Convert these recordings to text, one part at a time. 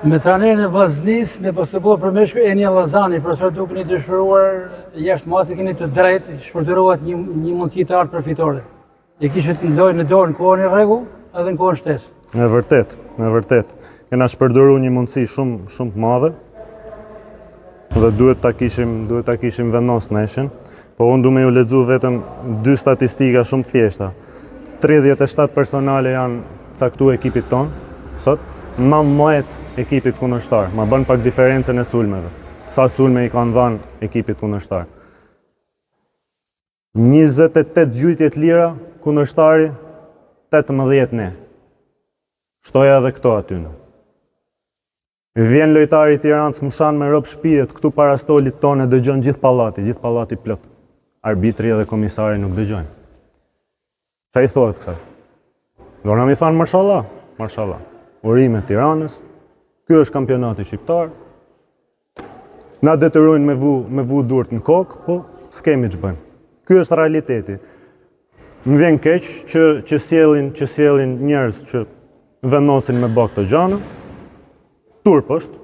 Me trajnerin e Vllaznisë ne po sqaroj përmesh Enja Llazani, profesor duke një dëshiruar jashtë masit keni të drejtë, shpërdoruat një mundësi të artë përfitore. E kishit në lojë në dorë në kohën e rregull edhe në kohën shtesë. E vërtet. Kena shpërdoruar një mundësi shumë të madhe. Dhe duhet ta kishim vendos neshin. Po unë du me ju lexu vetëm 2 statistika shumë thjeshta. 37 personale janë caktuar ekipit ton sot, 19 ekipit kundërshtar. Ma bën pak diferencën e sulmeve. Sa sulme i kanë dhënë ekipit kundërshtar. 28 gjujtje të lira kundërshtari, 18 ne. Shtoja edhe këto aty në. Vjen lojtari i Tiranës mshan me rob shtëpijet këtu para stolit tonë dëgjon gjithë pallati plot. Arbitri edhe komisari nuk dëgjojnë. Çfarë i thuat kësaj? Do na mi thanë mashallah. Urime Tiranës. Ky është kampionati shqiptar. Na detyrojnë me vu durt në kokë, po s'kemi ç'bëjmë. Ky është realiteti. Më vjen keq që sjellin njerëz që vendosin me bë këto gjëra. Turp është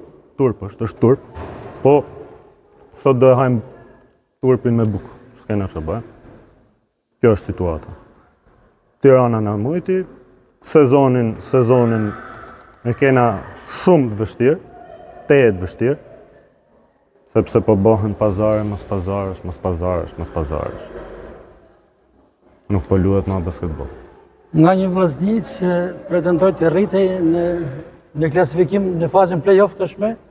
turp, po sot do e hajmë turpin me bukë, s'kena që bëjmë. Kjo është situata. Tirana na mujti, sezonin e kena shumë të vështirë, tejet vështirë, sepse po bëhen pazare, mos pazarësh. Nuk po luhet ma basketbol. Nga një Vllaznicë që pretendoj të rritej në klasifikim në fazën play-off tashme,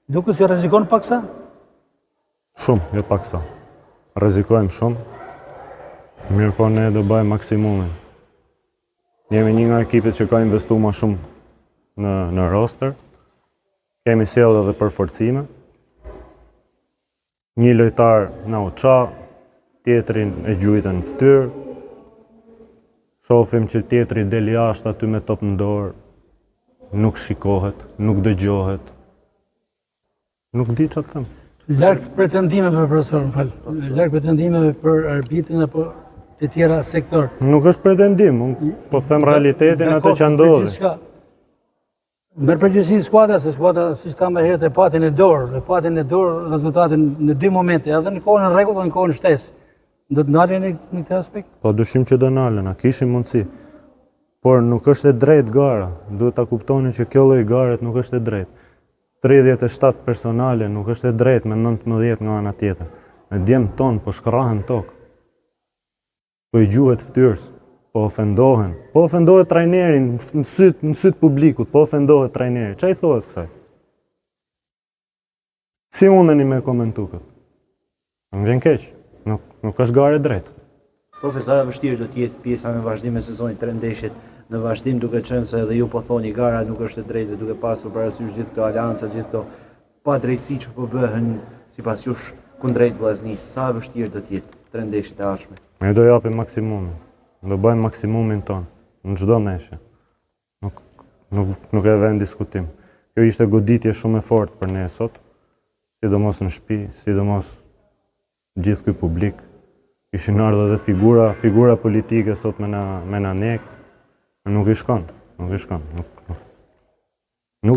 duke si rrezikon paksa? Shumë, jo paksa. Rrezikojmë shumë. Mirë po ne do bëjmë maksimumin. Jemi një nga ekipet që ka investuar më shumë në roster. Kemi sjellë edhe përforcime. Një lojtar na u ça, tjetrin e gjujtën në fytyrë. Shohim që tjetri del jashtë aty me top në dorë. Nuk shikohet, nuk dëgjohet. Nuk di çfarë them. Larg pretendimeve profesor, larg pretendimeve për arbitrin apo të tjera sektor. Nuk është pretendim, unë po them realitetin atë që ndodhi. Merr përgjegjësinë skuadra, se skuadra si ta më herët e patin e dorë rezultatin në 2 momente, edhe në kohën e rregull dhe në kohën shtesë. Do të ndalen në këtë aspekt? Po dyshim që do ndalen, kishim mundësi. Por nuk është e drejtë gara. Duhet ta kuptoni që kjo lloj garet nuk është e drejtë. 37 personale nuk është e drejtë me 19 nga ana tjetër. Me djemt ton po shkrahen tokë. Po i gjuhet fytyrës, po ofendohen. Po ofendohet trajneri në syt publikut, po ofendohet trajneri. Çfarë i thuhet kësaj? Si mundeni me komentu këtë? Më vjen keq. Nuk është garë e drejtë. Profesor, vështirë do të jetë pjesa në vazhdim e sezonit 3 ndeshjet në vazhdim, duke qenë se edhe ju po thoni gara nuk është e drejtë, duke pasur parasysh gjithë këto alianca, gjithë këto padrejtësi që po bëhen sipas jush kundrejt Vllaznisë. Sa vështirë do të jetë 3 ndeshjet e ardhshme? Ne do japim maksimumin. Do bëjmë maksimumin ton në çdo ndeshje. Nuk e vën diskutim. Kjo ishte goditje shumë e fortë për ne sot, sidomos në shtëpi, sidomos gjithë ky publik. Ishin ardhur edhe figura politike sot me na nek. Nuk i shkon. Nuk i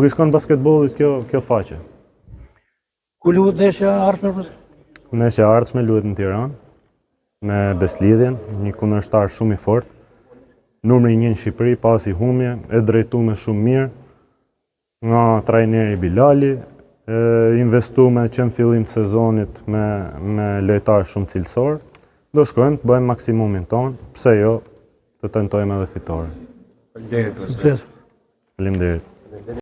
shkon basketbollit kjo faqe. Ku luhet ndeshja e ardhshme? Ndeshja e ardhshme luhet në Tiranë me Beslidhjen, një kundërshtar shumë i fortë. Numri 1 në Shqipëri, pasi humje, e drejtuar shumë mirë nga trajneri Bilali, investuar që në fillim të sezonit me lojtar shumë cilësor. Do shkojmë të bëjmë maksimumin ton, pse jo, të tentojmë edhe fitore. Faleminderit. Faleminderit.